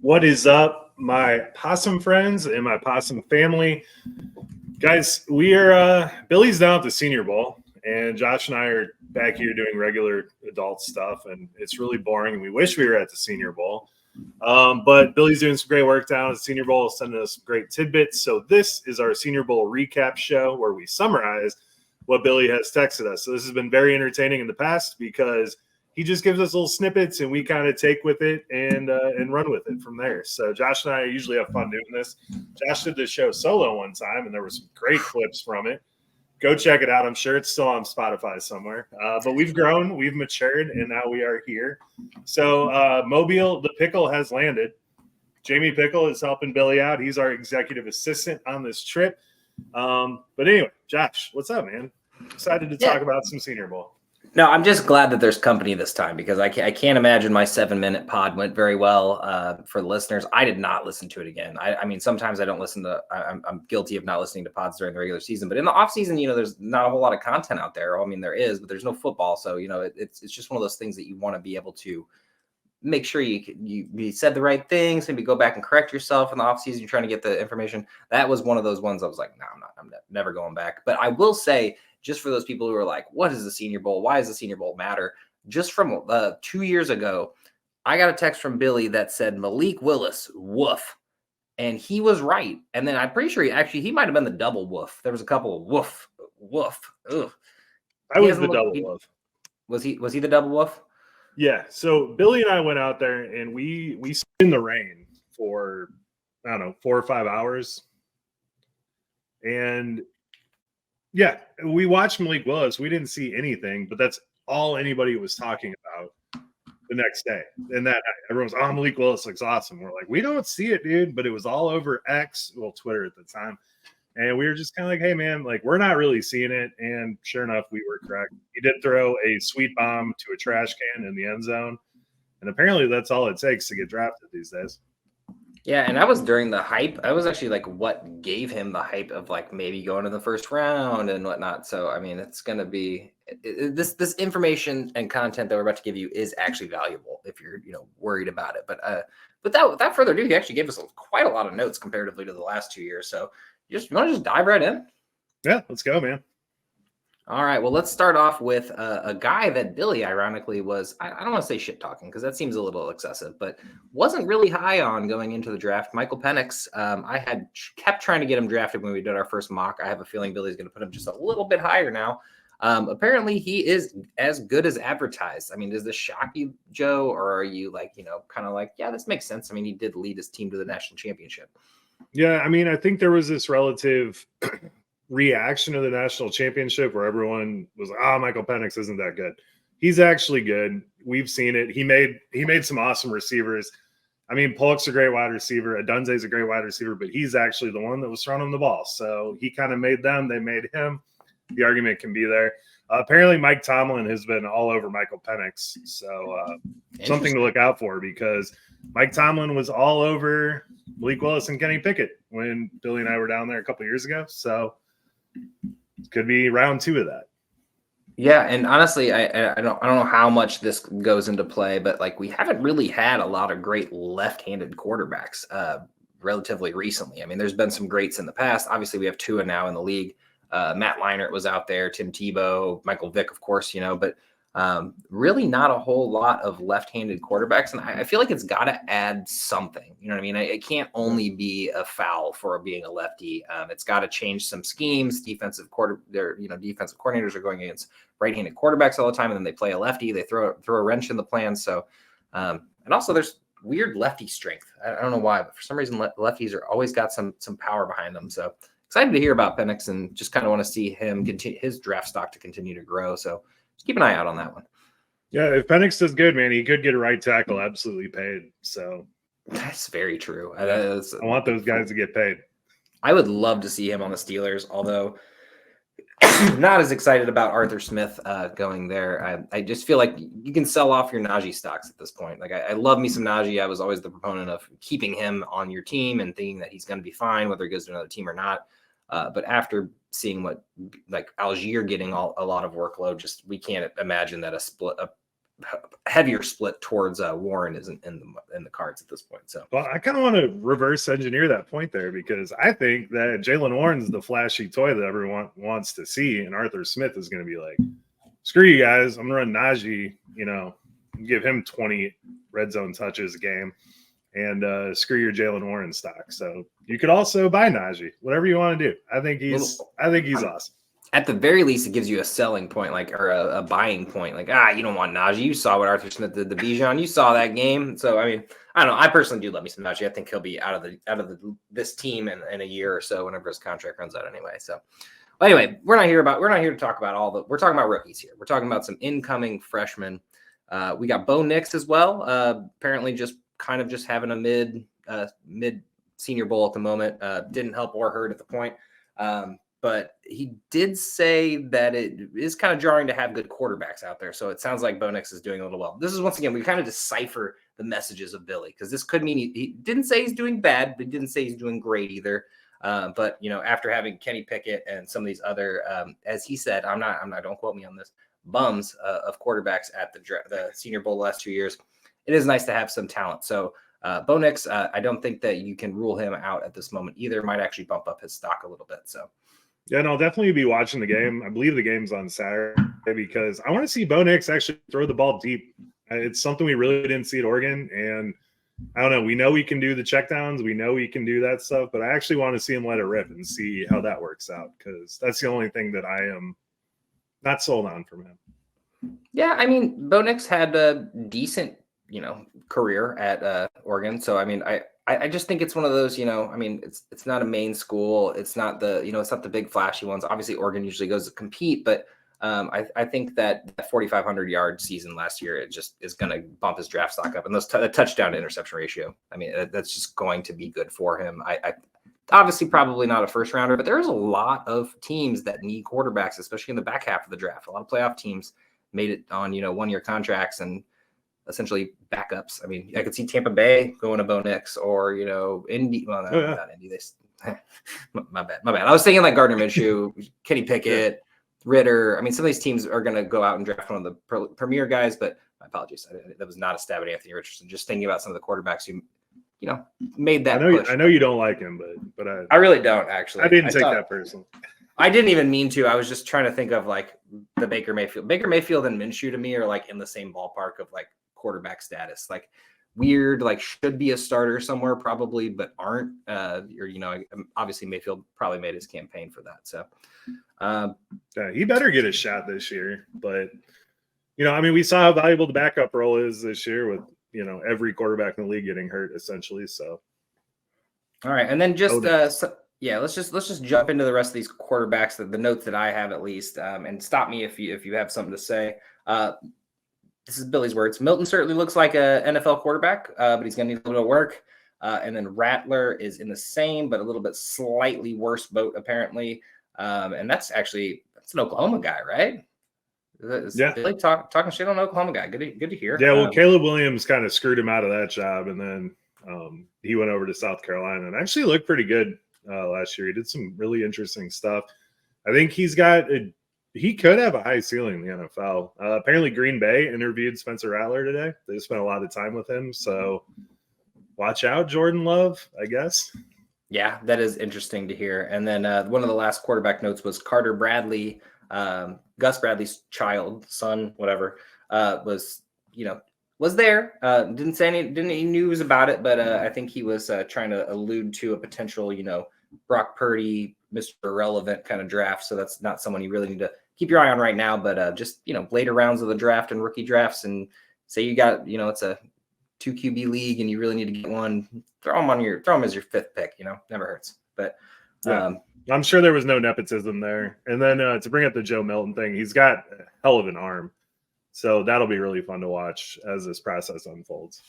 What is up, my possum friends and my possum family? Guys, we are Billy's down at the Senior Bowl, and Josh and I are back here doing regular adult stuff, and it's really boring, and we wish we were at the Senior Bowl. But Billy's doing some great work down at the Senior Bowl, sending us some great tidbits. So this is our Senior Bowl recap show where we summarize what Billy has texted us. So this has been very entertaining in the past because he just gives us little snippets and we kind of take with it and run with it from there. So Josh and I usually have fun doing this. Josh did this show solo one time and there were some great clips from it. Go check it out. I'm sure it's still on Spotify somewhere. But we've grown, we've matured, and now we are here. So Mobile, the Pickle has landed. Jamie Pickle is helping Billy out. He's our executive assistant on this trip. But anyway, Josh, what's up, man? Excited to talk about some Senior Bowl. No, I'm just glad that there's company this time because I can't imagine my 7-minute pod went very well for the listeners. I did not listen to it again. I mean, sometimes I don't listen to. I'm guilty of not listening to pods during the regular season, but in the off season, there's not a whole lot of content out there. I mean, there is, but there's no football, so it's just one of those things that you want to be able to make sure you said the right things, maybe go back and correct yourself in the off season. You're trying to get the information. That was one of those ones I was like, no, I'm never going back. But I will say, just for those people who are like, what is the Senior Bowl? Why does the Senior Bowl matter? Just from 2 years ago, I got a text from Billy that said Malik Willis, woof. And he was right. And then I'm pretty sure he might have been the double woof. There was a couple of woof. Ugh. I was the double woof. Was he the double woof? Yeah. So Billy and I went out there and we stood in the rain for, 4 or 5 hours. And yeah, we watched Malik Willis. We didn't see anything, but that's all anybody was talking about the next day. And that night, everyone's, Malik Willis looks awesome. We're like, we don't see it, dude. But it was all over X, Twitter at the time. And we were just kind of like, hey, man, like, we're not really seeing it. And sure enough, we were correct. He did throw a sweet bomb to a trash can in the end zone. And apparently that's all it takes to get drafted these days. Yeah, and that was during the hype. I was actually like what gave him the hype of like maybe going to the first round and whatnot. So, I mean, it's going to be this information and content that we're about to give you is actually valuable if you're, worried about it. But without further ado, he actually gave us quite a lot of notes comparatively to the last 2 years. So you want to just dive right in? Yeah, let's go, man. All right, well, let's start off with a guy that Billy, ironically, was, I don't want to say shit talking because that seems a little excessive, but wasn't really high on going into the draft. Michael Penix, I had kept trying to get him drafted when we did our first mock. I have a feeling Billy's going to put him just a little bit higher now. Apparently, he is as good as advertised. I mean, does this shock you, Joe, or are you like, kind of like, yeah, this makes sense? I mean, he did lead his team to the national championship. Yeah, I mean, I think there was this relative reaction to the national championship where everyone was like, Michael Penix isn't that good. He's actually good. We've seen it. He made some awesome receivers. I mean, Polk's a great wide receiver. Adunze's a great wide receiver, but he's actually the one that was throwing him the ball. So he kind of made them. They made him. The argument can be there. Apparently, Mike Tomlin has been all over Michael Penix. So something to look out for because Mike Tomlin was all over Malik Willis and Kenny Pickett when Billy and I were down there a couple years ago. So it could be round 2 of that. Yeah, and honestly, I don't know how much this goes into play, but like we haven't really had a lot of great left-handed quarterbacks relatively recently. I mean, there's been some greats in the past. Obviously, we have Tua now in the league. Matt Leinart was out there, Tim Tebow, Michael Vick, of course, but really not a whole lot of left-handed quarterbacks. And I feel like it's got to add something. You know what I mean? It can't only be a foul for being a lefty. It's got to change some schemes. Defensive coordinators are going against right-handed quarterbacks all the time, and then they play a lefty. They throw a wrench in the plan. So, and also there's weird lefty strength. I don't know why, but for some reason lefties are always got some power behind them. So excited to hear about Penix and just kind of want to see him continue his draft stock to continue to grow. So just keep an eye out on that one. Yeah, if Penix does good, man, he could get a right tackle absolutely paid. So that's very true. I want those guys to get paid. I would love to see him on the Steelers, although not as excited about Arthur Smith going there. I just feel like you can sell off your Najee stocks at this point. Like I love me some Najee. I was always the proponent of keeping him on your team and thinking that he's going to be fine, whether he goes to another team or not. But after seeing what like Algier getting a lot of workload, just we can't imagine that a heavier split towards Warren isn't in the cards at this point. So, well, I kind of want to reverse engineer that point there, because I think that Jalen Warren's the flashy toy that everyone wants to see, and Arthur Smith is going to be like, screw you guys, I'm going to run Najee, give him 20 red zone touches a game, and screw your Jalen Warren stock. So you could also buy Najee, whatever you want to do. I think he's awesome. At the very least, it gives you a selling point, or a buying point. Like, you don't want Najee. You saw what Arthur Smith did to Bijan. You saw that game. So, I mean, I don't know. I personally do love me some Najee. I think he'll be out of this team in a year or so, whenever his contract runs out anyway. So, well, anyway, we're not here to talk about we're talking about rookies here. We're talking about some incoming freshmen. We got Bo Nix as well. Apparently just having a mid Senior Bowl at the moment. Didn't help or hurt at the point. But he did say that it is kind of jarring to have good quarterbacks out there. So it sounds like Bo Nix is doing a little well. This is, once again, we kind of decipher the messages of Billy, because this could mean he didn't say he's doing bad, but he didn't say he's doing great either. But, after having Kenny Pickett and some of these other, as he said, I'm not, don't quote me on this, bums of quarterbacks at the Senior Bowl the last 2 years, it is nice to have some talent. So Bo Nix, I don't think that you can rule him out at this moment either. Might actually bump up his stock a little bit. So. Yeah, and I'll definitely be watching the game. I believe the game's on Saturday, because I want to see Bo Nix actually throw the ball deep. It's something we really didn't see at Oregon. And I don't know, we know we can do the checkdowns. We know we can do that stuff. But I actually want to see him let it rip and see how that works out, because that's the only thing that I am not sold on from him. Yeah, I mean, Bo Nix had a decent, career at Oregon. So, I mean, I just think it's one of those, I mean, it's not a main school. It's not it's not the big flashy ones. Obviously, Oregon usually goes to compete, but I think that 4,500 yard season last year, it just is going to bump his draft stock up. And the touchdown to interception ratio, I mean, that's just going to be good for him. I obviously probably not a first rounder, but there's a lot of teams that need quarterbacks, especially in the back half of the draft. A lot of playoff teams made it on, 1-year contracts and essentially backups. I mean, I could see Tampa Bay going to Bo Nix, or, Indy. Well, no, not Indy. My bad. I was thinking like Gardner Minshew, Kenny Pickett, Ritter. I mean, some of these teams are going to go out and draft one of the premier guys, but my apologies. That was not a stab at Anthony Richardson. Just thinking about some of the quarterbacks who, made that push. I know you don't like him, but I really don't, actually. I didn't take that personally. I didn't even mean to. I was just trying to think of like the Baker Mayfield and Minshew to me are like in the same ballpark of like quarterback status, like weird, like should be a starter somewhere probably, but aren't. Obviously Mayfield probably made his campaign for that. So yeah, he better get a shot this year. But I mean, we saw how valuable the backup role is this year with every quarterback in the league getting hurt essentially. So all right, and then just let's just jump into the rest of these quarterbacks, the notes that I have at least, and stop me if you have something to say. This is Billy's words. Milton certainly looks like a NFL quarterback, but he's going to need a little bit of work. And then Rattler is in the same, but a little bit slightly worse boat, apparently. And that's an Oklahoma guy, right? Yeah. Billy talking shit on Oklahoma guy. Good to hear. Yeah, well, Caleb Williams kind of screwed him out of that job, and then he went over to South Carolina and actually looked pretty good last year. He did some really interesting stuff. I think he could have a high ceiling in the NFL. Apparently, Green Bay interviewed Spencer Rattler today. They spent a lot of time with him. So watch out, Jordan Love, I guess. Yeah, that is interesting to hear. And then one of the last quarterback notes was Carter Bradley, Gus Bradley's son, whatever, was there. Didn't say any news about it, but I think he was trying to allude to a potential, Brock Purdy, Mr. Irrelevant kind of draft. So that's not someone you really need to keep your eye on right now, but just, later rounds of the draft and rookie drafts, and say you got, it's a 2 QB league and you really need to get one, throw him as your 5th pick, never hurts. But I'm sure there was no nepotism there. And then to bring up the Joe Milton thing, he's got a hell of an arm. So that'll be really fun to watch as this process unfolds.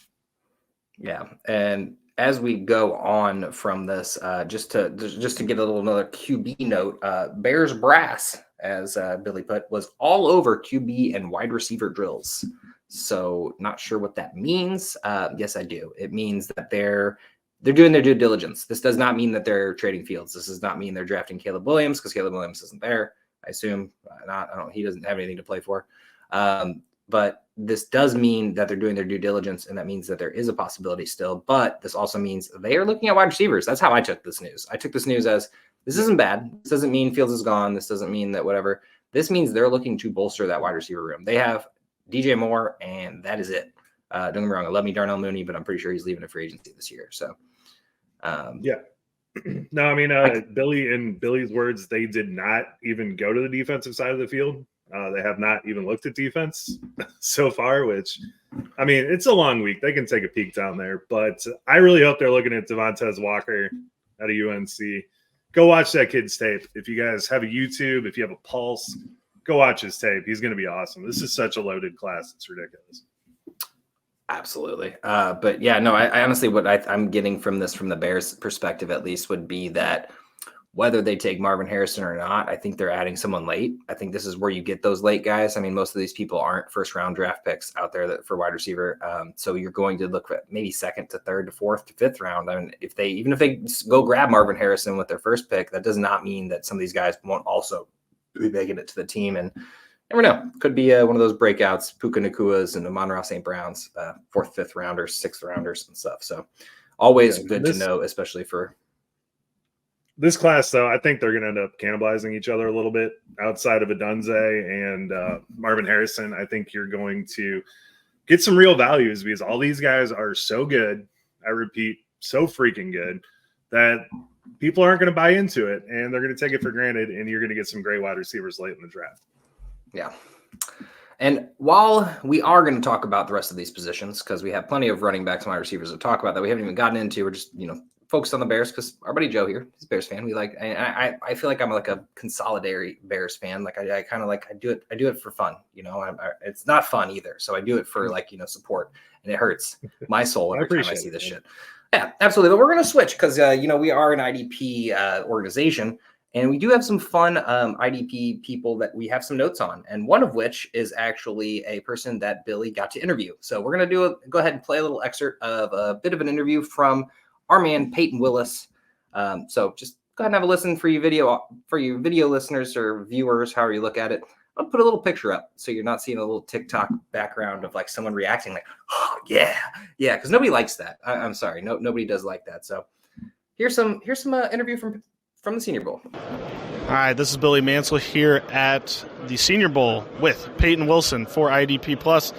Yeah. And as we go on from this, just to get another QB note, Bears brass, as Billy put, was all over QB and wide receiver drills. So not sure what that means. Yes, I do. It means that they're doing their due diligence. This does not mean that they're trading fields. This does not mean they're drafting Caleb Williams, because Caleb Williams isn't there. I assume not. He doesn't have anything to play for. but this does mean that they're doing their due diligence, and that means that there is a possibility still. But this also means they are looking at wide receivers. That's how I took this news. I took this news as this isn't bad. This doesn't mean Fields is gone. This doesn't mean that whatever. This means they're looking to bolster that wide receiver room. They have DJ Moore, and that is it. Don't get me wrong. I love me Darnell Mooney, but I'm pretty sure he's leaving a free agency this year. So, yeah. No, I mean, Billy, in Billy's words, they did not even go to the defensive side of the field. They have not even looked at defense so far, which, I mean, it's a long week. They can take a peek down there, but I really hope they're looking at Devontae Walker out of UNC. Go watch that kid's tape. If you guys have a YouTube, if you have a Pulse, go watch his tape. He's going to be awesome. This is such a loaded class. It's ridiculous. Absolutely. But yeah, no, I honestly, what I'm getting from this, from the Bears perspective, at least, would be that whether they take Marvin Harrison or not, I think they're adding someone late. I think this is where you get those late guys. I mean, most of these people aren't first round draft picks out there for wide receiver. So you're going to look at maybe second to third to fourth to fifth round. I mean, even if they go grab Marvin Harrison with their first pick, that does not mean that some of these guys won't also be making it to the team. And never know. Could be one of those breakouts, Puka Nakuas and Amon-Ra St. Browns, fourth, fifth rounders, sixth rounders and stuff. So always good to know, especially for this class, though. I think they're going to end up cannibalizing each other a little bit outside of Adunze and Marvin Harrison. I think you're going to get some real values because all these guys are so good. I repeat, so freaking good that people aren't going to buy into it and they're going to take it for granted. And you're going to get some great wide receivers late in the draft. Yeah. And while we are going to talk about the rest of these positions, because we have plenty of running backs and wide receivers to talk about that we haven't even gotten into, we're just, focused on the Bears because our buddy Joe here, he's a Bears fan. We like, I feel like I'm like a consolidated Bears fan. Like I kind of like, I do it for fun. It's not fun either. So I do it for support, and it hurts my soul every time I see this shit. Yeah, absolutely. But we're going to switch because, we are an IDP organization. And we do have some fun IDP people that we have some notes on, and one of which is actually a person that Billy got to interview. So we're going to go ahead and play a little excerpt of a bit of an interview from our man Peyton Willis. So just go ahead and have a listen for you video listeners or viewers, however you look at it. I'll put a little picture up so you're not seeing a little TikTok background of like someone reacting like, oh yeah, because nobody likes that. I'm sorry, nobody does like that. So here's some interview from the Senior Bowl. All right, this is Billy Mansell here at the Senior Bowl with Peyton Wilson for IDP Plus.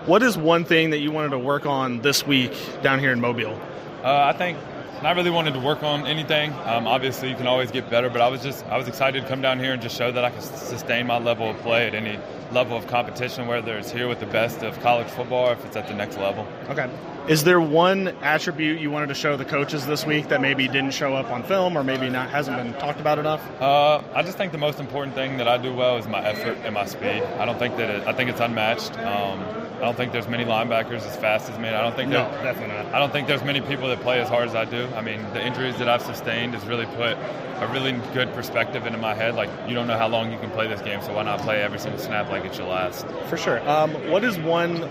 What is one thing that you wanted to work on this week down here in Mobile? I think not really wanted to work on anything. Obviously, you can always get better, but I was excited to come down here and just show that I can sustain my level of play at any level of competition, whether it's here with the best of college football or if it's at the next level. Okay. Is there one attribute you wanted to show the coaches this week that maybe didn't show up on film or maybe hasn't been talked about enough? I just think the most important thing that I do well is my effort and my speed. I think it's unmatched. I don't think there's many linebackers as fast as me. Definitely not. I don't think there's many people that play as hard as I do. I mean, the injuries that I've sustained has really put a really good perspective into my head. Like, you don't know how long you can play this game, so why not play every single snap like it's your last? For sure. What is one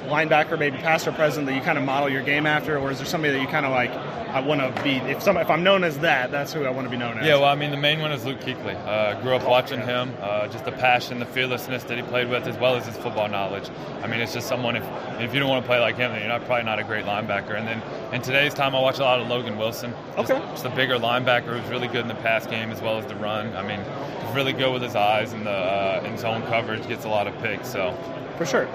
linebacker, maybe past or present, that you kind of model your game after, or is there somebody that you kind of like, I want to be, if I'm known as that, that's who I want to be known as? Yeah, well, I mean, the main one is Luke Kuechly. Grew up watching him, just the passion, the fearlessness that he played with, as well as his football knowledge. I mean, it's just someone, if you don't want to play like him, then you're probably not a great linebacker. And then in today's time, I watch a lot of Logan Wilson. Just a bigger linebacker who's really good in the pass game as well as the run. I mean, he's really good with his eyes, and the in zone coverage, gets a lot of picks. So for sure.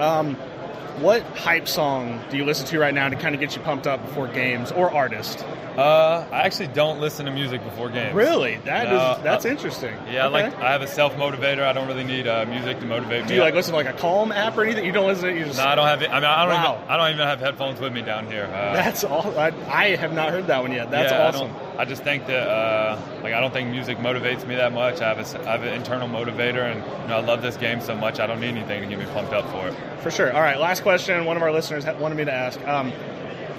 What hype song do you listen to right now to kind of get you pumped up before games, or artist? I actually don't listen to music before games. Really? That's interesting. Yeah, okay. I have a self-motivator. I don't really need music to motivate me. Do you listen to like a Calm app or anything? You don't listen to it? You just... No, I don't have it. I mean, I don't even have headphones with me down here. That's all. I have not heard that one yet. That's awesome. I just think that I don't think music motivates me that much. I have an internal motivator, and I love this game so much. I don't need anything to get me pumped up for it. For sure. All right, last question. One of our listeners wanted me to ask.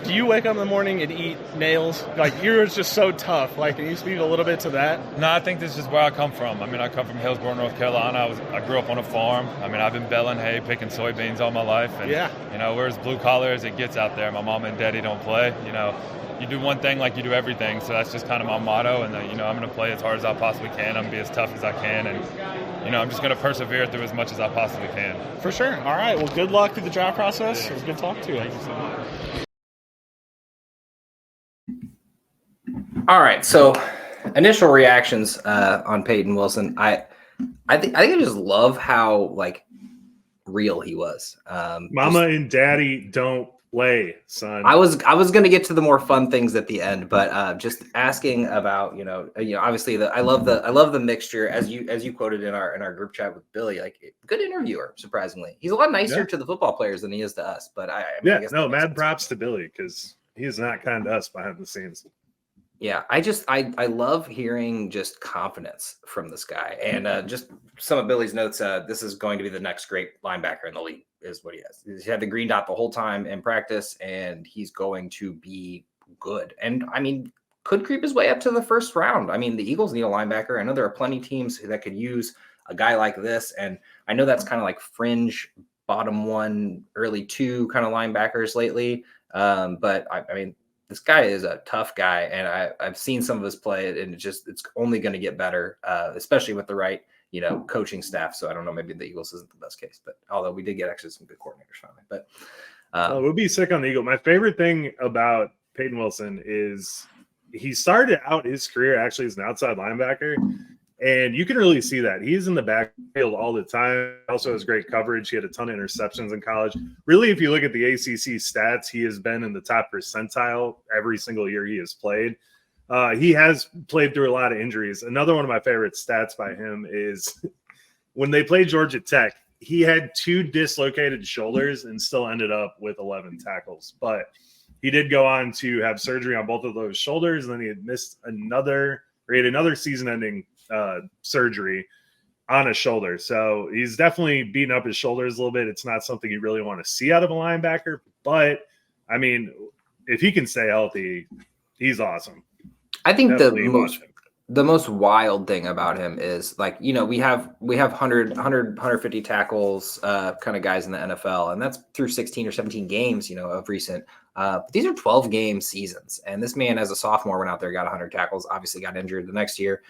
do you wake up in the morning and eat nails? Like, you're just so tough. Like, can you speak a little bit to that? No, I think this is where I come from. I mean, I come from Hillsborough, North Carolina. I grew up on a farm. I mean, I've been baling hay, picking soybeans all my life. And, you know, we're as blue collar as it gets out there. My mom and daddy don't play. You know, you do one thing like you do everything. So that's just kind of my motto. And, you know, I'm going to play as hard as I possibly can. I'm going to be as tough as I can. And, you know, I'm just going to persevere through as much as I possibly can. For sure. All right. Well, good luck through the draft process. It was good talking to you. Thank you so much. All right, so initial reactions on Peyton Wilson. I think I just love how like real he was. Mama and Daddy don't play, son. I was going to get to the more fun things at the end, but just asking about you know obviously I love the mixture as you quoted in our group chat with Billy. Like, good interviewer, surprisingly. He's a lot nicer to the football players than he is to us. But I guess mad props to Billy because he is not kind to us behind the scenes. Yeah, I love hearing just confidence from this guy. And just some of Billy's notes, this is going to be the next great linebacker in the league, is what he has. He had the green dot the whole time in practice, and he's going to be good. And, I mean, could creep his way up to the first round. I mean, the Eagles need a linebacker. I know there are plenty of teams that could use a guy like this, and I know that's kind of like fringe bottom one, early two kind of linebackers lately. But, I mean, this guy is a tough guy, and I've seen some of his play, and it's only going to get better, especially with the right, you know, coaching staff. So I don't know, maybe the Eagles isn't the best case, but although we did get actually some good coordinators finally. But we'll be sick on the Eagle. My favorite thing about Peyton Wilson is he started out his career actually as an outside linebacker, and you can really see that. He's in the backfield all the time. Also has great coverage. He had a ton of interceptions in college. Really, if you look at the ACC stats, he has been in the top percentile every single year he has played. He has played through a lot of injuries. Another one of my favorite stats by him is when they played Georgia Tech, he had 2 dislocated shoulders and still ended up with 11 tackles. But he did go on to have surgery on both of those shoulders, and then he had another season-ending surgery on his shoulder. So he's definitely beating up his shoulders a little bit. It's not something you really want to see out of a linebacker, but I mean, if he can stay healthy, he's awesome. I think the most wild thing about him is, like, you know, we have 150 tackles kind of guys in the NFL, and that's through 16 or 17 games, you know, of recent. But these are 12-game seasons, and this man, as a sophomore, went out there, got 100 tackles, obviously got injured the next year,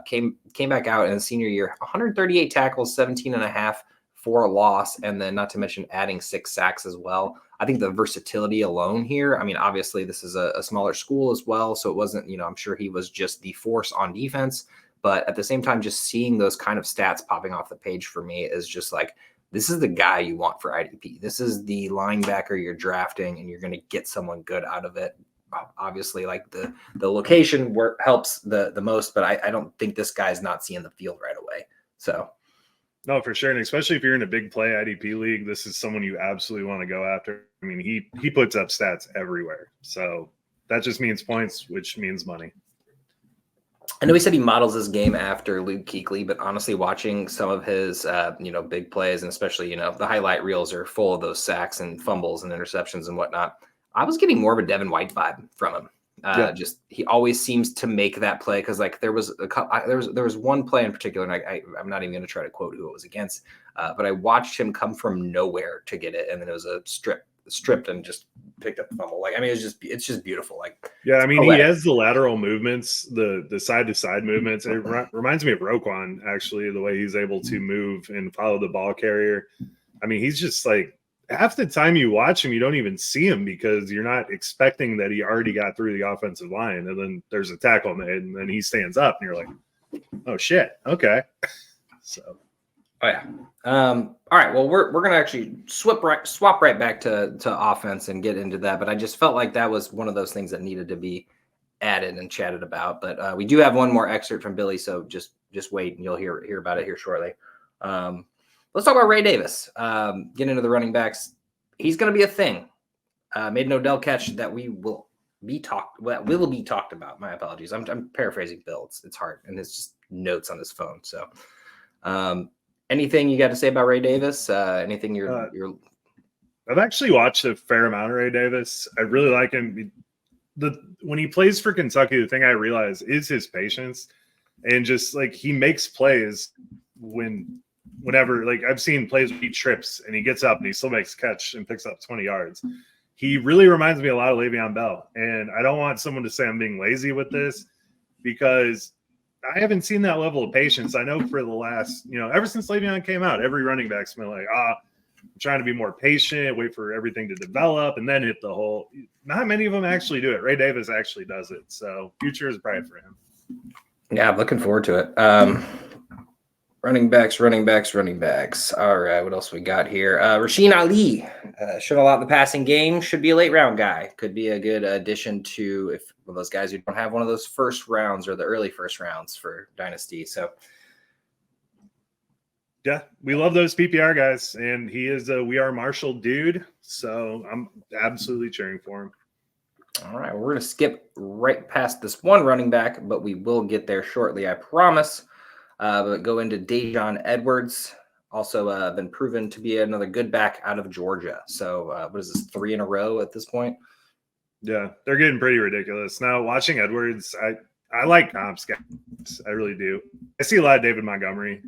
came back out in his senior year, 138 tackles, 17 and a half for a loss, and then not to mention adding 6 sacks as well. I think the versatility alone here, I mean, obviously this is a smaller school as well, so it wasn't, you know, I'm sure he was just the force on defense, but at the same time, just seeing those kind of stats popping off the page for me is just like, this is the guy you want for IDP. This is the linebacker you're drafting, and you're going to get someone good out of it. Obviously, like the location helps the most, but I don't think this guy's not seeing the field right away. So. No, for sure. And especially if you're in a big play IDP league, this is someone you absolutely want to go after. I mean, he puts up stats everywhere. So that just means points, which means money. I know he said he models his game after Luke Kuechly, but honestly, watching some of his, big plays, and especially, you know, the highlight reels are full of those sacks and fumbles and interceptions and whatnot. I was getting more of a Devin White vibe from him. Just he always seems to make that play, because like there was one play in particular, and I'm not even going to try to quote who it was against, but I watched him come from nowhere to get it, and then it was a stripped and just picked up the fumble. Like, I mean, it's just beautiful. Like, yeah, I mean, he has the lateral movements, the side to side movements. It reminds me of Roquan, actually, the way he's able to move and follow the ball carrier. I mean, he's just like, half the time you watch him, you don't even see him because you're not expecting that he already got through the offensive line, and then there's a tackle made, and then he stands up, and you're like, oh shit, okay. So, oh yeah. All right. Well, we're gonna actually swap right back to offense and get into that, but I just felt like that was one of those things that needed to be added and chatted about. But we do have one more excerpt from Billy, so just wait, and you'll hear about it here shortly. Let's talk about Ray Davis. Get into the running backs. He's going to be a thing. Made an Odell catch that will be talked about. My apologies. I'm paraphrasing Bill. It's hard, and it's just notes on his phone. So, anything you got to say about Ray Davis? Anything you're I've actually watched a fair amount of Ray Davis. I really like him. When he plays for Kentucky, the thing I realize is his patience, and just like he makes plays whenever, like I've seen plays where he trips and he gets up and he still makes a catch and picks up 20 yards. He really reminds me a lot of Le'Veon Bell, and I don't want someone to say I'm being lazy with this because I haven't seen that level of patience. I know for the last, ever since Le'Veon came out, every running back's been like, I'm trying to be more patient, wait for everything to develop, and then hit the hole. Not many of them actually do it. Ray Davis actually does it. So future is bright for him. Yeah, I'm looking forward to it. Running backs. All right, what else we got here? Rasheen Ali showed a lot in the passing game. Should be a late round guy. Could be a good addition to if one of those guys who don't have one of those first rounds or the early first rounds for Dynasty. So, yeah, we love those PPR guys, and he is a We Are Marshall dude. So I'm absolutely cheering for him. All right, we're going to skip right past this one running back, but we will get there shortly, I promise. But go into Dejon Edwards, also been proven to be another good back out of Georgia. So what is this, 3 in a row at this point? Yeah, they're getting pretty ridiculous. Now, watching Edwards, I like comps, guys. I really do. I see a lot of David Montgomery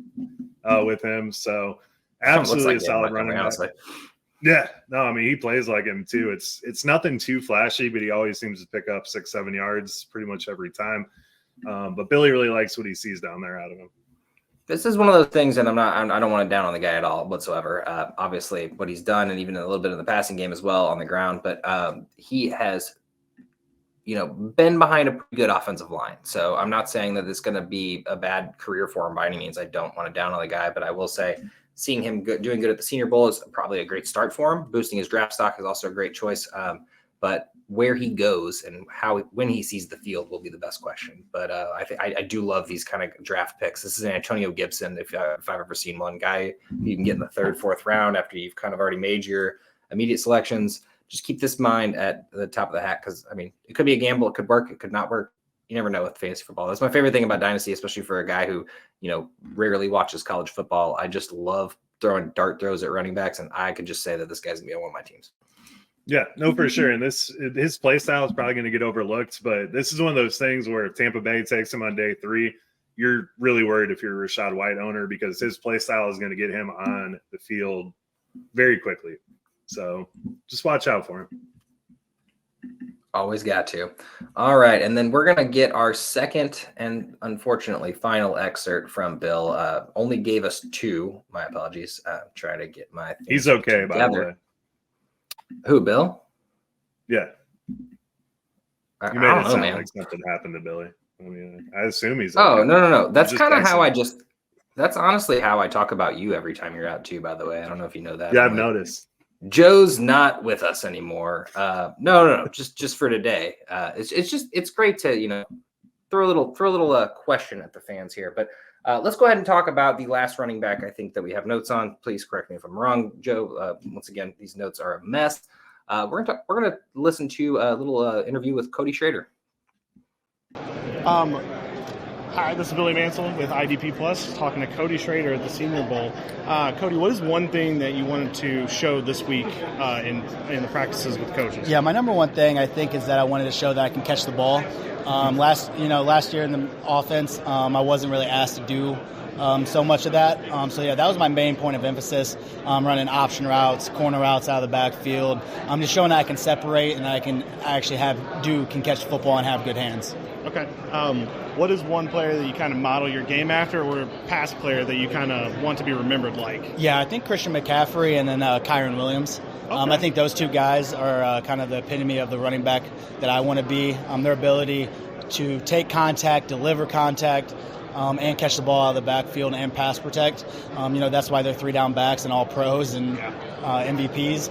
with him. So absolutely a solid running back. Honestly. Yeah, no, I mean, he plays like him too. It's nothing too flashy, but he always seems to pick up 6-7 yards pretty much every time. But Billy really likes what he sees down there out of him. This is one of those things, and I don't want to down on the guy at all whatsoever. Obviously, what he's done, and even a little bit in the passing game as well on the ground, but he has, been behind a pretty good offensive line. So I'm not saying that it's going to be a bad career for him by any means. I don't want to down on the guy, but I will say seeing him doing good at the Senior Bowl is probably a great start for him. Boosting his draft stock is also a great choice. But where he goes and when he sees the field will be the best question. But I do love these kind of draft picks. This is an Antonio Gibson, if I've ever seen one. Guy you can get in the 3rd, 4th round after you've kind of already made your immediate selections. Just keep this in mind at the top of the hat because, I mean, it could be a gamble. It could work. It could not work. You never know with fantasy football. That's my favorite thing about Dynasty, especially for a guy who, rarely watches college football. I just love throwing dart throws at running backs, and I could just say that this guy's going to be on one of my teams. Yeah, no, for sure. And his play style is probably going to get overlooked, but this is one of those things where if Tampa Bay takes him on day 3, you're really worried if you're a Rashad White owner because his play style is going to get him on the field very quickly. So just watch out for him. Always got to. All right, and then we're going to get our second and unfortunately final excerpt from Bill. Only gave us 2. My apologies. Try to get my things He's okay, together. by the way. Who, Bill? Yeah. You made it sound like something happened to Billy. I mean, I assume he's okay. No. That's kind of how that's honestly how I talk about you every time you're out too, by the way. I don't know if you know that. Yeah, I've noticed. Joe's not with us anymore. No. Just for today. It's great to, throw a little question at the fans here, but let's go ahead and talk about the last running back I think that we have notes on. Please correct me if I'm wrong, Joe. Once again, these notes are a mess. We're gonna listen to a little interview with Cody Schrader. Hi, this is Billy Mansell with IDP Plus, talking to Cody Schrader at the Senior Bowl. Cody, what is one thing that you wanted to show this week in the practices with coaches? Yeah, my number one thing I think is that I wanted to show that I can catch the ball. Last year in the offense, I wasn't really asked to do so much of that. That was my main point of emphasis. Running option routes, corner routes out of the backfield. I'm just showing that I can separate and I can actually can catch the football and have good hands. Okay. What is one player that you kind of model your game after, or a past player that you kind of want to be remembered like? Yeah, I think Christian McCaffrey and then Kyron Williams. Okay. I think those 2 guys are kind of the epitome of the running back that I want to be. Their ability to take contact, deliver contact, and catch the ball out of the backfield and pass protect. That's why they're 3-down backs and all pros and MVPs.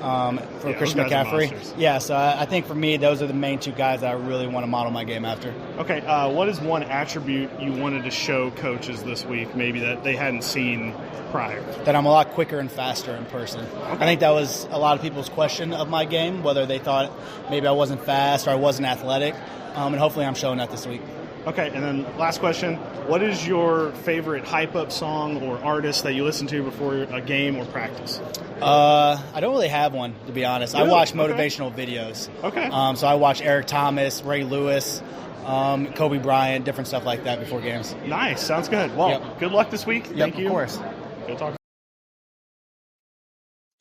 For Christian McCaffrey. Yeah, so I think for me, those are the main 2 guys that I really want to model my game after. Okay, what is one attribute you wanted to show coaches this week, maybe that they hadn't seen prior? That I'm a lot quicker and faster in person. Okay. I think that was a lot of people's question of my game, whether they thought maybe I wasn't fast or I wasn't athletic, and hopefully I'm showing that this week. Okay, and then last question. What is your favorite hype-up song or artist that you listen to before a game or practice? I don't really have one, to be honest. Really? I watch Okay. motivational videos. Okay. So I watch Eric Thomas, Ray Lewis, Kobe Bryant, different stuff like that before games. Nice. Sounds good. Well, Good luck this week. Yep, Thank you. of course. Good talk.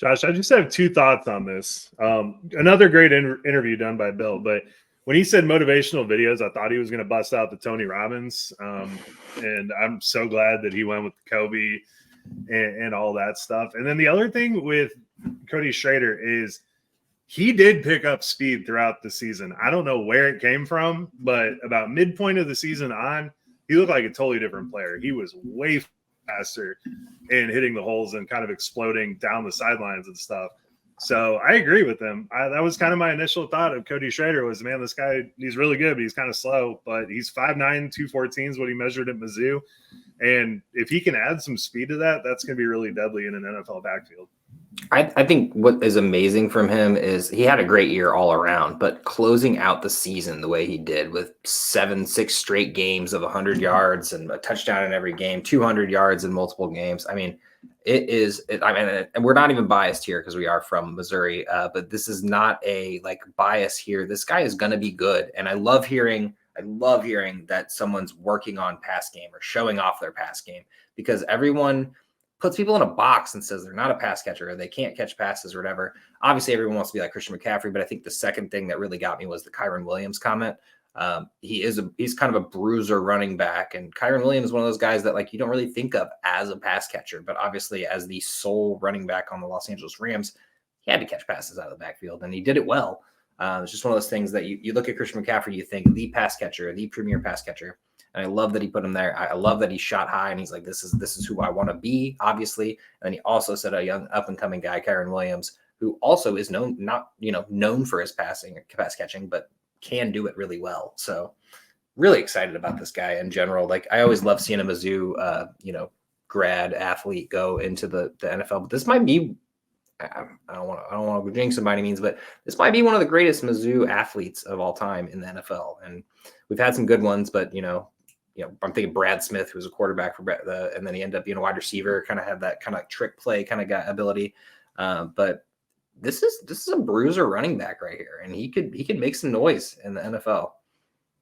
Josh, I just have two thoughts on this. Another great interview done by Bill, but when he said motivational videos, I thought he was going to bust out the Tony Robbins. And I'm so glad that he went with Kobe and all that stuff. And then the other thing with Cody Schrader is he did pick up speed throughout the season. I don't know where it came from, but about midpoint of the season on, he looked like a totally different player. He was way faster and hitting the holes and kind of exploding down the sidelines and stuff. So I agree with him. That was kind of my initial thought of Cody Schrader was, man, this guy, he's really good, but he's kind of slow. But he's 5'9", 214 is what he measured at Mizzou. And if he can add some speed to that, that's going to be really deadly in an NFL backfield. I think what is amazing from him is he had a great year all around, but closing out the season the way he did with 6 straight games of 100 yards and a touchdown in every game, 200 yards in multiple games. I mean, and we're not even biased here because we are from Missouri, but this is not a bias here. This guy is going to be good. And I love hearing that someone's working on pass game or showing off their pass game, because everyone puts people in a box and says they're not a pass catcher or they can't catch passes or whatever. Obviously, everyone wants to be like Christian McCaffrey, but I think the second thing that really got me was the Kyren Williams comment. He's kind of a bruiser running back, and Kyren Williams is one of those guys that you don't really think of as a pass catcher, but obviously as the sole running back on the Los Angeles Rams, he had to catch passes out of the backfield, and he did it well. It's just one of those things that you look at Christian McCaffrey, you think the pass catcher, the premier pass catcher. And I love that he put him there. I love that he shot high and he's like, this is who I want to be, obviously. And then he also said a young up and coming guy, Kyren Williams, who also is known for his pass catching, but can do it really well. So really excited about this guy in general. I always love seeing a Mizzou, grad athlete go into the NFL, but this might be, I don't want to jinx him by any means, but this might be one of the greatest Mizzou athletes of all time in the NFL. And we've had some good ones, but I'm thinking Brad Smith, who was a quarterback and then he ended up being a wide receiver, kind of had that kind of trick play kind of guy ability. But this is a bruiser running back right here, and he could make some noise in the NFL.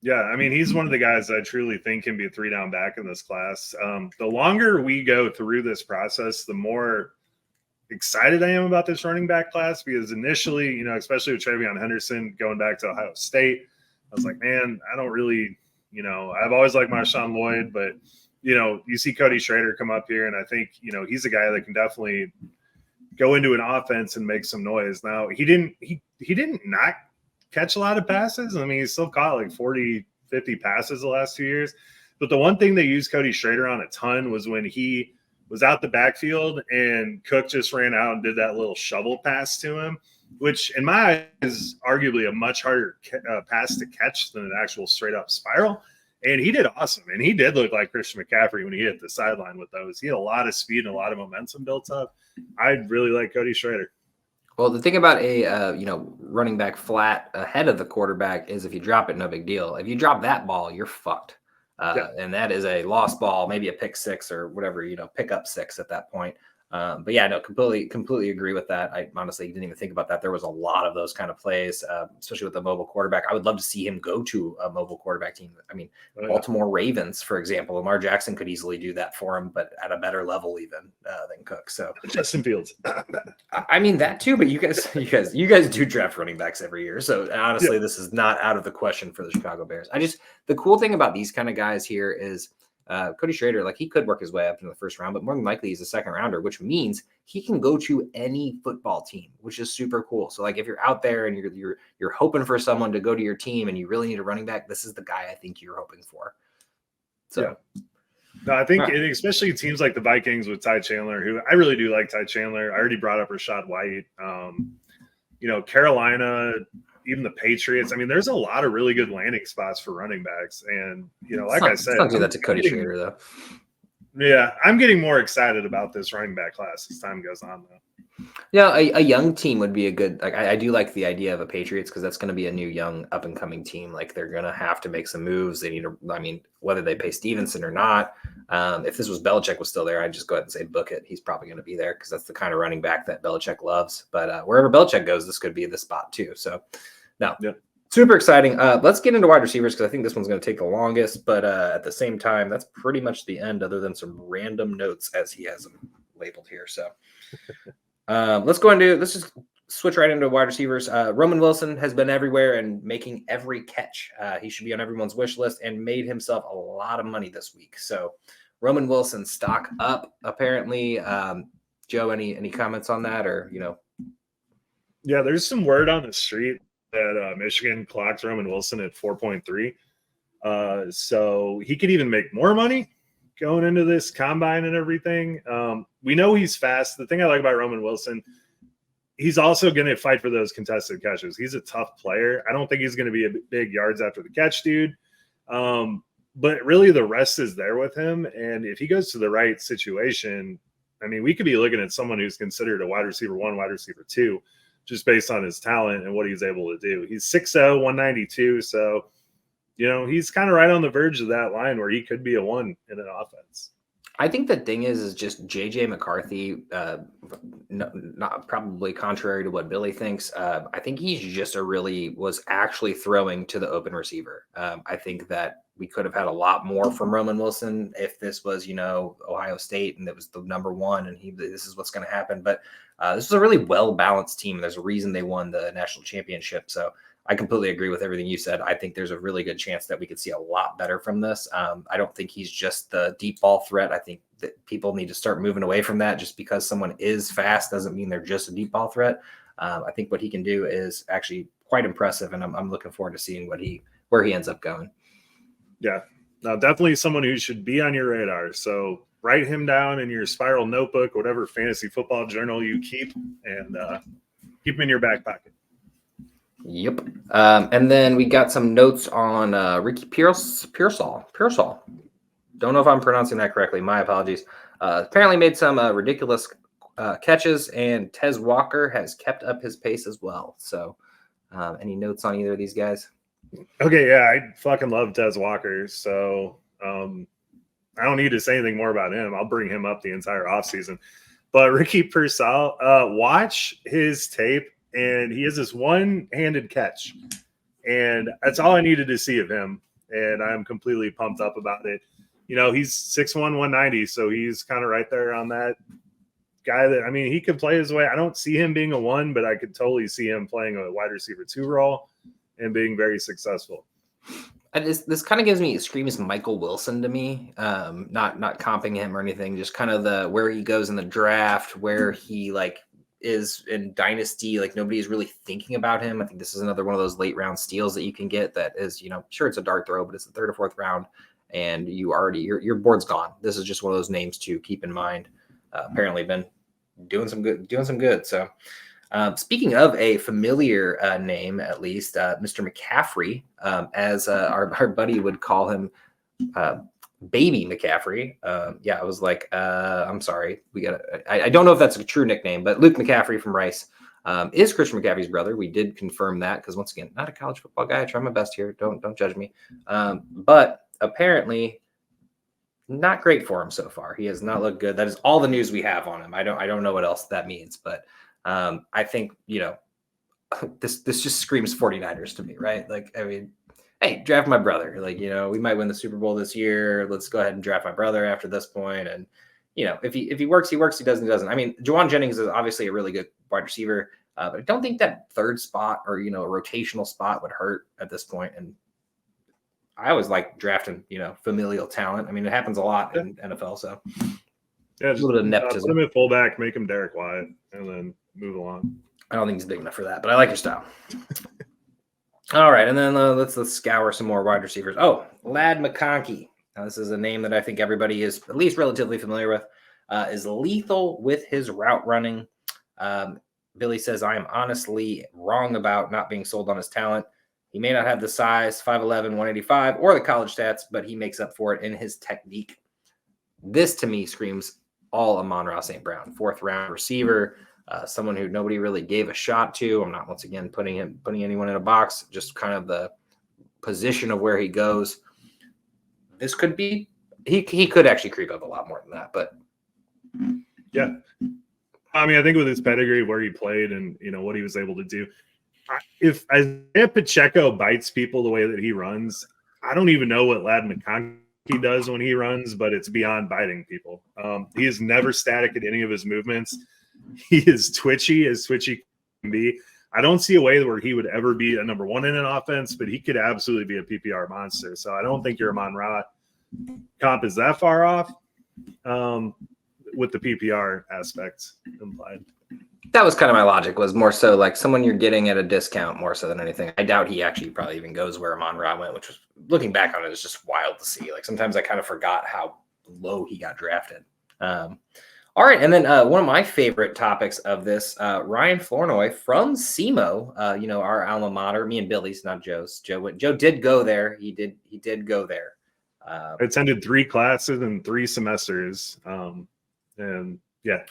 Yeah, I mean, he's one of the guys I truly think can be a 3-down back in this class. The longer we go through this process, the more excited I am about this running back class, because initially, especially with Travion Henderson going back to Ohio State, I was like, man, I don't really, I've always liked Marshawn Lloyd, but, you see Cody Schrader come up here, and I think, he's a guy that can definitely go into an offense and make some noise. Now, he didn't not catch a lot of passes. I mean, he still caught 40, 50 passes the last 2 years. But the one thing they used Cody Schrader on a ton was when he was out the backfield and Cook just ran out and did that little shovel pass to him, which in my eyes is arguably a much harder pass to catch than an actual straight up spiral. And he did awesome. And he did look like Christian McCaffrey when he hit the sideline with those. He had a lot of speed and a lot of momentum built up. I really like Cody Schrader. Well, the thing about a running back flat ahead of the quarterback is if you drop it, no big deal. If you drop that ball, you're fucked. And that is a lost ball, maybe a pick six or whatever, pick up six at that point. But yeah, no, completely agree with that. I honestly didn't even think about that. There was a lot of those kind of plays, especially with the mobile quarterback. I would love to see him go to a mobile quarterback team. I mean, Baltimore Ravens, for example, Lamar Jackson could easily do that for him, but at a better level even than Cook. So Justin Fields. I mean that too, but you guys do draft running backs every year. So honestly, This is not out of the question for the Chicago Bears. The cool thing about these kind of guys here is Cody Schrader, he could work his way up into the first round, but more than likely he's a second rounder, which means he can go to any football team, which is super cool. So if you're out there and you're hoping for someone to go to your team and you really need a running back, this is the guy I think you're hoping for. So No, I think especially teams like the Vikings with Ty Chandler, who I really do like Ty Chandler. I already brought up Rashad White. Carolina, even the Patriots. I mean, there's a lot of really good landing spots for running backs. And, I said, don't do that to Cody Schrader, though. Yeah, I'm getting more excited about this running back class as time goes on, though. Yeah, a young team would be a good. Like, I do like the idea of a Patriots because that's going to be a new, young, up and coming team. Like, they're going to have to make some moves. They need to. I mean, whether they pay Stevenson or not. If this was Belichick was still there, I'd just go ahead and say book it. He's probably going to be there because that's the kind of running back that Belichick loves. But wherever Belichick goes, this could be the spot too. So, no, super exciting. Let's get into wide receivers because I think this one's going to take the longest. But at the same time, that's pretty much the end, other than some random notes as he has them labeled here. So. Let's just switch right into wide receivers. Roman Wilson has been everywhere and making every catch. He should be on everyone's wish list and made himself a lot of money this week. So Roman Wilson stock up apparently. Joe, any comments on that or, Yeah, there's some word on the street that Michigan clocked Roman Wilson at 4.3. So he could even make more money going into this combine and everything. We know he's fast. The thing I like about Roman Wilson, he's also going to fight for those contested catches. He's a tough player. I don't think he's going to be a big yards after the catch dude. But really the rest is there with him. And if he goes to the right situation, I mean, we could be looking at someone who's considered a wide receiver 1, wide receiver 2, just based on his talent and what he's able to do. He's 6'0", 192. So, he's kind of right on the verge of that line where he could be a 1 in an offense. I think the thing is just JJ McCarthy, not probably contrary to what Billy thinks. I think he's just was actually throwing to the open receiver. I think that we could have had a lot more from Roman Wilson if this was, Ohio State and it was the number 1 and this is what's going to happen. But this was a really well-balanced team. There's a reason they won the national championship. So I completely agree with everything you said. I think there's a really good chance that we could see a lot better from this. I don't think he's just the deep ball threat. I think that people need to start moving away from that. Just because someone is fast doesn't mean they're just a deep ball threat. I think what he can do is actually quite impressive, and I'm looking forward to seeing where he ends up going. Yeah, no, definitely someone who should be on your radar. So write him down in your spiral notebook, whatever fantasy football journal you keep, and keep him in your back pocket. Yep. And then we got some notes on Ricky Pearsall. Don't know if I'm pronouncing that correctly. My apologies. Apparently made some ridiculous catches, and Tez Walker has kept up his pace as well. So any notes on either of these guys? Okay, yeah, I fucking love Tez Walker. So I don't need to say anything more about him. I'll bring him up the entire offseason. But Ricky Pearsall, watch his tape. And he has this one-handed catch. And that's all I needed to see of him. And I'm completely pumped up about it. He's 6'1", 190, so he's kind of right there on that guy that, I mean, he could play his way. I don't see him being a 1, but I could totally see him playing a wide receiver 2 role and being very successful. This kind of screams Michael Wilson to me. Not comping him or anything, just kind of where he goes in the draft, where he is in dynasty, nobody is really thinking about him. I think this is another one of those late round steals that you can get that is, sure, it's a dart throw, but it's the 3rd or 4th round and your board's gone. This is just one of those names to keep in mind. Apparently been doing some good. So speaking of a familiar name, at least Mr. McCaffrey, as our buddy would call him, Baby McCaffrey. I was like, I'm sorry. I don't know if that's a true nickname, but Luke McCaffrey from Rice is Christian McCaffrey's brother. We did confirm that because, once again, not a college football guy. I try my best here. Don't judge me. But apparently not great for him so far. He has not looked good. That is all the news we have on him. I don't know what else that means, but I think, this just screams 49ers to me, right? Hey, draft my brother. We might win the Super Bowl this year. Let's go ahead and draft my brother after this point. And, if he works, he works. He doesn't, he doesn't. I mean, Juwan Jennings is obviously a really good wide receiver, but I don't think that 3rd spot or, a rotational spot would hurt at this point. And I always like drafting, familial talent. I mean, it happens a lot in NFL. So yeah, a little bit of nepotism. Put him at fullback, make him Derek Wyatt, and then move along. I don't think he's big enough for that, but I like your style. All right, and then let's scour some more wide receivers. Oh, Ladd McConkey. Now, this is a name that I think everybody is at least relatively familiar with. Is lethal with his route running. Billy says, I am honestly wrong about not being sold on his talent. He may not have the size, 5'11", 185, or the college stats, but he makes up for it in his technique. This, to me, screams all Amon-Ra St. Brown, 4th round receiver. someone who nobody really gave a shot to. I'm not once again putting anyone in a box, just kind of the position of where he goes. This could be he could actually creep up a lot more than that, but yeah. I mean, I think with his pedigree, where he played, and what he was able to do, if Isaiah Pacheco bites people the way that he runs, I don't even know what Lad McConkey does when he runs, but it's beyond biting people. He is never static at any of his movements. He is twitchy as twitchy can be. I don't see a way where he would ever be a number one in an offense, but he could absolutely be a PPR monster. So I don't think your Amon-Ra comp is that far off with the PPR aspects implied. That was kind of my logic, was more so like someone you're getting at a discount more so than anything. I doubt he actually probably even goes where Amon-Ra went, which was, looking back on it, is just wild to see. Like sometimes I kind of forgot how low he got drafted. All right, and then one of my favorite topics of this, Ryan Flournoy from SEMO, our alma mater, me and Billy's, not Joe's. Joe did go there. He did go there. I attended 3 classes in 3 semesters, and yeah.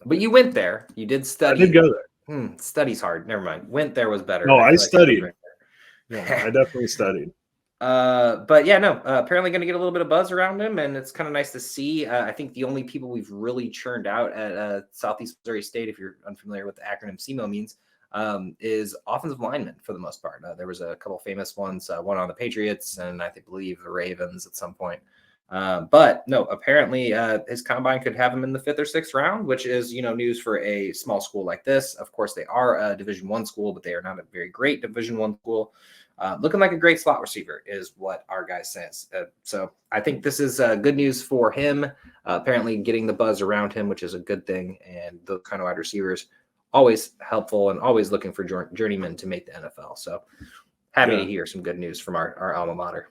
But you went there. You did study. I did go there. Study's hard. Never mind. Went there was better. No, I like studied. Yeah, I definitely studied. But yeah, no, apparently going to get a little bit of buzz around him, and it's kind of nice to see. I think the only people we've really churned out at Southeast Missouri State, if you're unfamiliar with the acronym SEMO means, is offensive linemen for the most part. There was a couple famous ones, one on the Patriots and I believe the Ravens at some point. But no, apparently his combine could have him in the 5th or 6th round, which is, news for a small school like this. Of course, they are a Division I school, but they are not a very great Division I school. Looking like a great slot receiver is what our guy says. So I think this is good news for him. Apparently getting the buzz around him, which is a good thing. And those kind of wide receivers, always helpful and always looking for journeymen to make the NFL. So happy to hear some good news from our alma mater.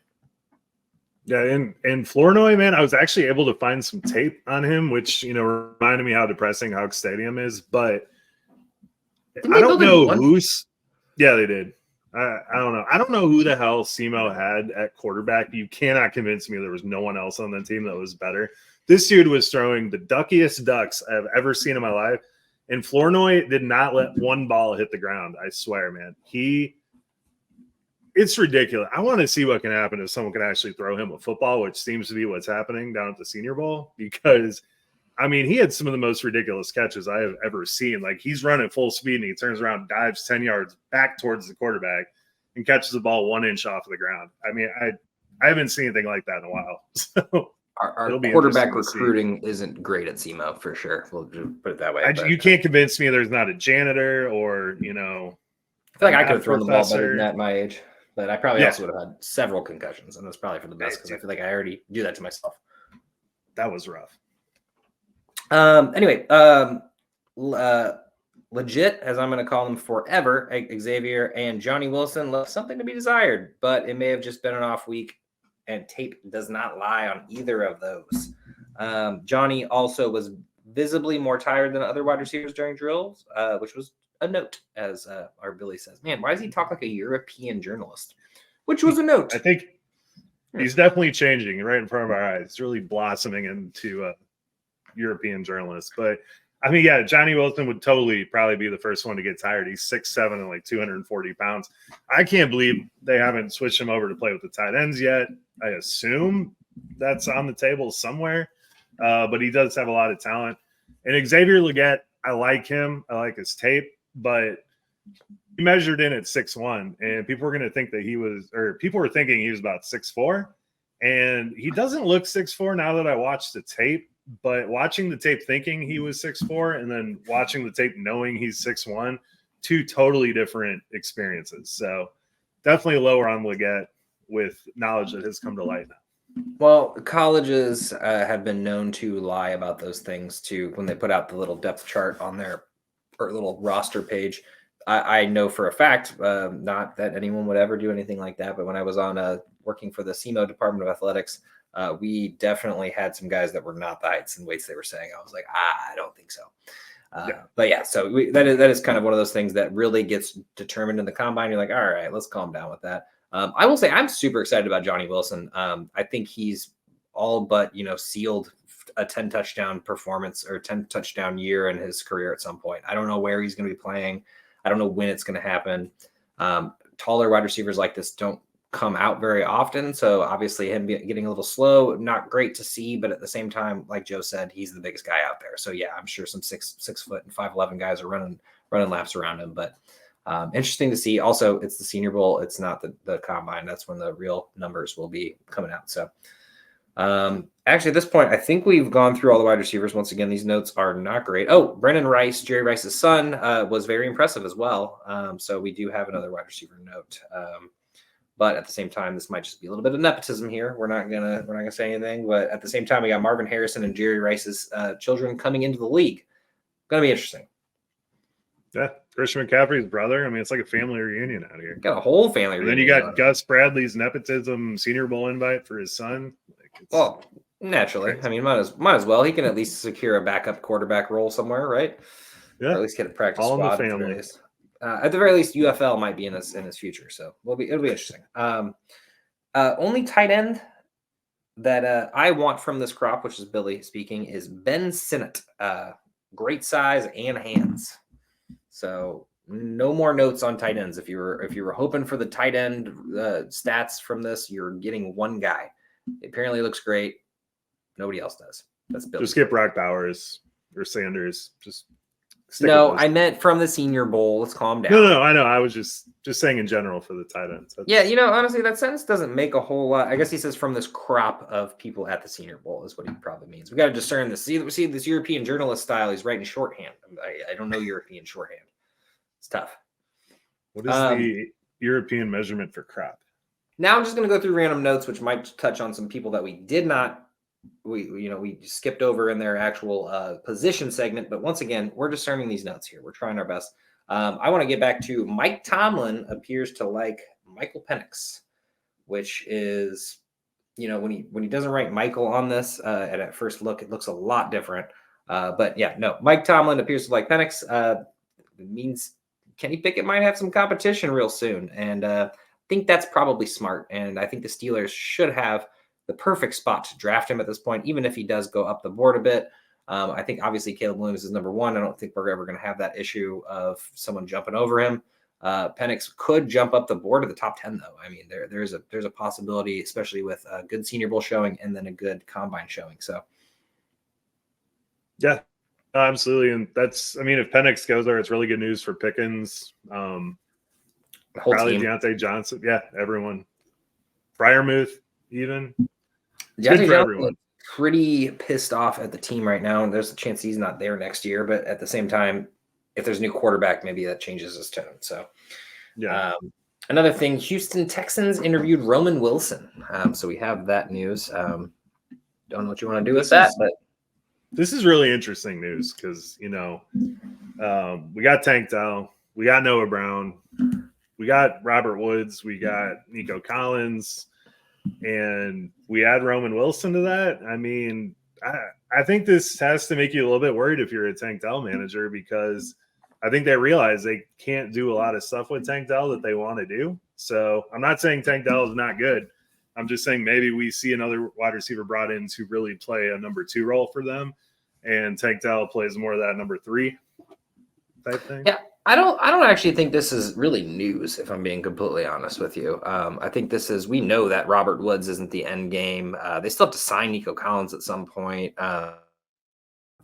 Yeah, and Flournoy, man, I was actually able to find some tape on him, which, reminded me how depressing Hawk Stadium is. But I don't know who's – yeah, they did. I don't know. I don't know who the hell SEMO had at quarterback. You cannot convince me there was no one else on the team that was better. This dude was throwing the duckiest ducks I've ever seen in my life. And Flournoy did not let one ball hit the ground. I swear, man. It's ridiculous. I want to see what can happen if someone can actually throw him a football, which seems to be what's happening down at the Senior Bowl, because he had some of the most ridiculous catches I have ever seen. Like, he's running full speed and he turns around, dives 10 yards back towards the quarterback and catches the ball 1 inch off of the ground. I haven't seen anything like that in a while. So our quarterback recruiting isn't great at SEMO for sure. We'll just put it that way. You can't convince me there's not a janitor or, I feel like I could have thrown the ball better than that at my age, but I probably also would have had several concussions, and that's probably for the best because I feel like I already do that to myself. That was rough. Anyway, legit, as I'm going to call them forever, Xavier and Johnny Wilson left something to be desired, but it may have just been an off week, and tape does not lie on either of those. Johnny also was visibly more tired than other wide receivers during drills, which was a note, as our Billy says. Man, why does he talk like a European journalist? Which was a note. I think he's definitely changing right in front of our eyes. It's really blossoming into European journalist. But Johnny Wilson would probably be the first one to get tired. He's 6'7" and like 240 pounds. I can't believe they haven't switched him over to play with the tight ends yet. I assume that's on the table somewhere, but he does have a lot of talent. And Xavier Legette, I like him. I like his tape, but he measured in at 6'1", and people were going to think that people were thinking he was about 6'4", and he doesn't look 6'4" now that I watched the tape. But watching the tape thinking he was 6'4", and then watching the tape knowing he's 6'1", 2 totally different experiences. So definitely lower on Legette with knowledge that has come to light now. Well, colleges have been known to lie about those things too when they put out the little depth chart on their little roster page. I know for a fact, not that anyone would ever do anything like that, but when I was on working for the SEMO Department of Athletics, we definitely had some guys that were not the heights and weights they were saying. I was like, I don't think so. But yeah, so that is kind of one of those things that really gets determined in the combine. You're like, all right, let's calm down with that. I will say I'm super excited about Johnny Wilson. I think he's all but, sealed a 10 touchdown performance or 10 touchdown year in his career at some point. I don't know where he's going to be playing. I don't know when it's going to happen. Taller wide receivers like this don't come out very often. So obviously him getting a little slow, not great to see, but at the same time, like Joe said, he's the biggest guy out there. So yeah, I'm sure some 6 foot and 5'11" guys are running laps around him, but interesting to see. Also, it's the Senior Bowl. It's not the combine. That's when the real numbers will be coming out. So actually at this point, I think we've gone through all the wide receivers. Once again, these notes are not great. Oh, Brennan Rice, Jerry Rice's son, was very impressive as well. So we do have another wide receiver note. But at the same time, this might just be a little bit of nepotism here. We're not gonna say anything. But at the same time, we got Marvin Harrison and Jerry Rice's children coming into the league. Gonna be interesting. Yeah, Christian McCaffrey's brother. I mean, it's like a family reunion out here. Got a whole family And then you got Gus Bradley's nepotism Senior Bowl invite for his son. Well, naturally. I mean, might as well. He can at least secure a backup quarterback role somewhere, right? Yeah, or at least get a practice all squad. in the family. At the very least, UFL might be in his future, so it'll be interesting. Only tight end that I want from this crop, which is Billy speaking, is Ben Sinnott. Great size and hands. So no more notes on tight ends. If you were hoping for the tight end stats from this, you're getting one guy. It apparently looks great. Nobody else does. That's Billy. Just skip Brock Bowers or Sanders. Just no, I meant from the Senior Bowl. Let's calm down. No, I know. I was just saying in general for the tight ends. Yeah, honestly, that sentence doesn't make a whole lot. I guess he says from this crop of people at the Senior Bowl is what he probably means. We got to discern this. See this European journalist style. He's writing shorthand. I don't know European shorthand. It's tough. What is the European measurement for crop? Now I'm just going to go through random notes, which might touch on some people that we did not. We skipped over in their actual position segment, but once again, we're discerning these notes here. We're trying our best. I want to get back to Mike Tomlin appears to like Michael Penix, which is, when he doesn't write Michael on this, and at first look, it looks a lot different. But yeah, no, Mike Tomlin appears to like Penix. It means Kenny Pickett might have some competition real soon, and I think that's probably smart. And I think the Steelers should have the perfect spot to draft him at this point, even if he does go up the board a bit. I think obviously Caleb Williams is number one. I don't think we're ever going to have that issue of someone jumping over him. Penix could jump up the board to the top 10, though. I mean, there's a possibility, especially with a good Senior Bowl showing and then a good combine showing. So, yeah, absolutely. And if Penix goes there, it's really good news for Pickens. the whole Probably team. Deontay Johnson. Yeah, everyone. Freiermuth, even. Deontay good for everyone. Pretty pissed off at the team right now, and there's a chance he's not there next year. But at the same time, if there's a new quarterback, maybe that changes his tone. So, Yeah. Another thing, Houston Texans interviewed Roman Wilson. So we have that news. Don't know what you want to do with that, but This is really interesting news because, we got Tank Dell, we got Noah Brown, we got Robert Woods, we got Nico Collins, and we add Roman Wilson to that. I mean, I think this has to make you a little bit worried if you're a Tank Dell manager, because I think they realize they can't do a lot of stuff with Tank Dell that they want to do. So I'm not saying Tank Dell is not good. I'm just saying maybe we see another wide receiver brought in to really play a number 2 role for them, and Tank Dell plays more of that number 3 type thing. yeah, I don't actually think this is really news, if I'm being completely honest with you. I think we know that Robert Woods isn't the end game. They still have to sign Nico Collins at some point.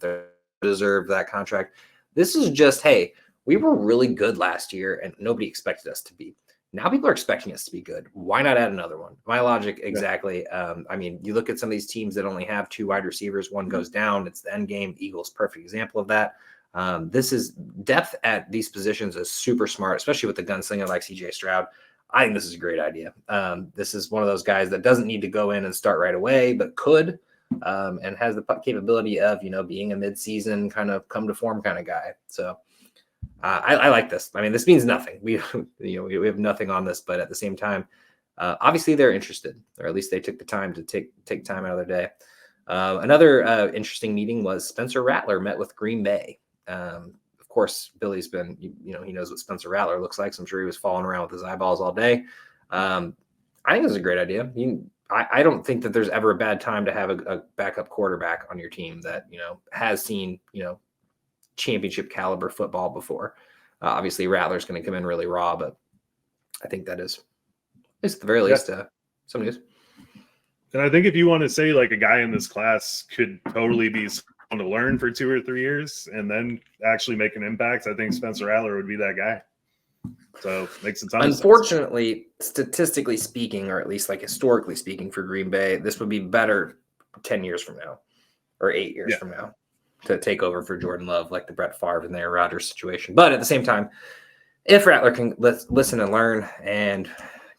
They deserve that contract. This is just, hey, we were really good last year and nobody expected us to be. Now people are expecting us to be good. Why not add another one? My logic, exactly. You look at some of these teams that only have 2 wide receivers, one goes down, it's the end game. Eagles, perfect example of that. This is depth at these positions is super smart, especially with the gunslinger like CJ Stroud. I think this is a great idea. This is one of those guys that doesn't need to go in and start right away, but could, and has the capability of, being a midseason kind of come to form kind of guy. So I like this. I mean, this means nothing. We have nothing on this, but at the same time, obviously they're interested, or at least they took the time to take time out of their day. Another interesting meeting was Spencer Rattler met with Green Bay. Of course, Billy's been, he knows what Spencer Rattler looks like. So I'm sure he was falling around with his eyeballs all day. I think this is a great idea. I don't think that there's ever a bad time to have a backup quarterback on your team that, has seen, championship caliber football before. Obviously, Rattler's going to come in really raw, but I think that is, at the very least, some news. And I think if you want to say like a guy in this class could totally be someone to learn for 2 or 3 years and then actually make an impact, I think Spencer Rattler would be that guy. So makes a ton of sense. Unfortunately, statistically speaking, or at least like historically speaking for Green Bay, this would be better 10 years from now or 8 years from now to take over for Jordan Love, like the Brett Favre and the Aaron Rodgers situation. But at the same time, if Rattler can listen and learn and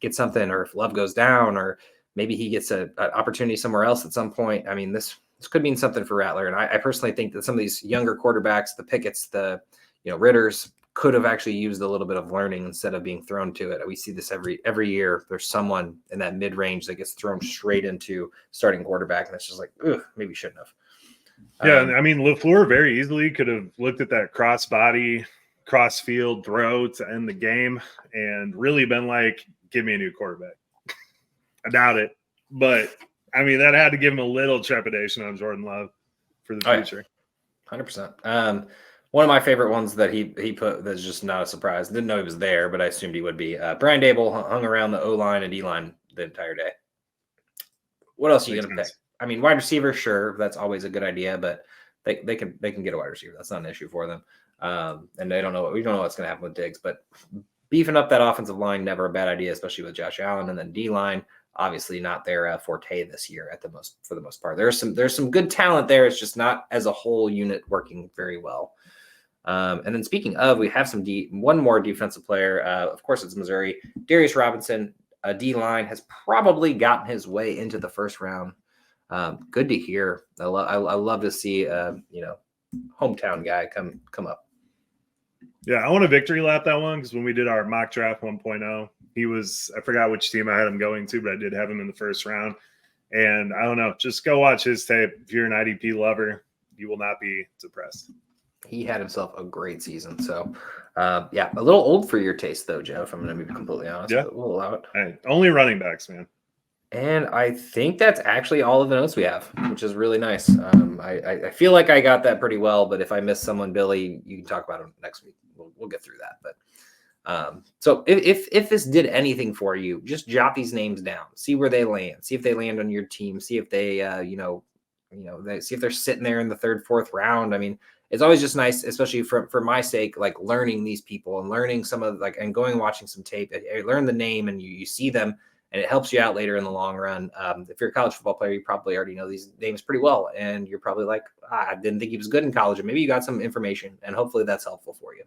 get something, or if Love goes down, or maybe he gets an opportunity somewhere else at some point, I mean, this could mean something for Rattler. And I personally think that some of these younger quarterbacks, the Pickett's, the Ritters, could have actually used a little bit of learning instead of being thrown to it. We see this every year. There's someone in that mid-range that gets thrown straight into starting quarterback, and it's just like, ugh, maybe shouldn't have. Yeah, I mean, LaFleur very easily could have looked at that cross-body, cross-field throw to end the game and really been like, give me a new quarterback. I doubt it. But, I mean, that had to give him a little trepidation on Jordan Love for the future. 100%. One of my favorite ones that he put that's just not a surprise. Didn't know he was there, but I assumed he would be. Brian Dable hung around the O-line and D-line the entire day. What else are you going to pick? I mean, wide receiver, sure, that's always a good idea, but they can get a wide receiver. That's not an issue for them. And we don't know what's going to happen with Diggs, but beefing up that offensive line, never a bad idea, especially with Josh Allen. And then D-line, obviously not their forte this year for the most part. There's some good talent there. It's just not as a whole unit working very well. And then speaking of, we have one more defensive player. Of course, it's Missouri. Darius Robinson, a D-line, has probably gotten his way into the first round. Good to hear. I love to see hometown guy come up. Yeah, I want to victory lap that one because when we did our mock draft 1.0, he was, I forgot which team I had him going to, but I did have him in the first round. And I don't know, just go watch his tape. If you're an IDP lover, you will not be depressed. He had himself a great season. So, a little old for your taste, though, Joe, if I'm going to be completely honest. Yeah. But we'll allow it. Hey, only running backs, man. And I think that's actually all of the notes we have, which is really nice. I feel like I got that pretty well, but if I miss someone, Billy, you can talk about it next week. We'll get through that. But so if this did anything for you, just jot these names down, see where they land, see if they land on your team, see if they, see if they're sitting there in the third, fourth round. I mean, it's always just nice, especially for my sake, like learning these people and learning some of and going and watching some tape. I learn the name and you see them. And it helps you out later in the long run. If you're a college football player, you probably already know these names pretty well. And you're probably like, I didn't think he was good in college. And maybe you got some information. And hopefully that's helpful for you.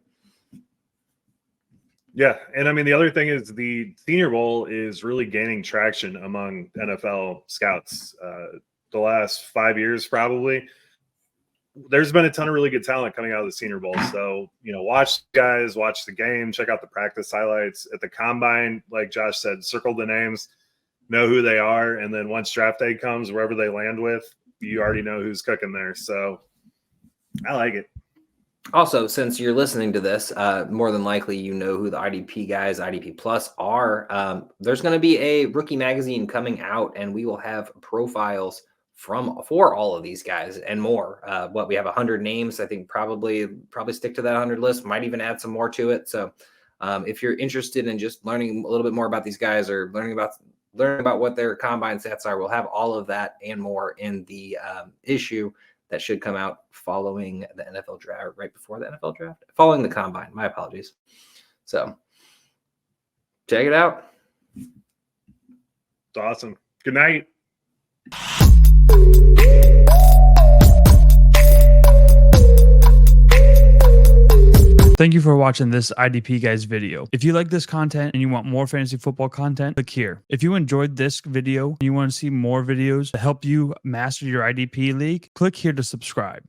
Yeah. And I mean, the other thing is the Senior Bowl is really gaining traction among NFL scouts. The last 5 years, probably. There's been a ton of really good talent coming out of the Senior Bowl. So, watch guys, watch the game, check out the practice highlights at the combine. Like Josh said, circle the names, know who they are. And then once draft day comes, wherever they land with, you already know who's cooking there. So I like it. Also, since you're listening to this, more than likely, you know who the IDP guys, IDP Plus are. There's going to be a rookie magazine coming out, and we will have profiles for all of these guys and more. We have 100 names. I think probably stick to that 100 list. Might even add some more to it. So if you're interested in just learning a little bit more about these guys or learning about what their combine stats are, we'll have all of that and more in the issue that should come out following the NFL draft, right before the NFL draft, following the combine. My apologies. So check it out. It's awesome. Good night. Thank you for watching this IDP Guys video. If you like this content and you want more fantasy football content, click here. If you enjoyed this video and you want to see more videos to help you master your IDP league, click here to subscribe.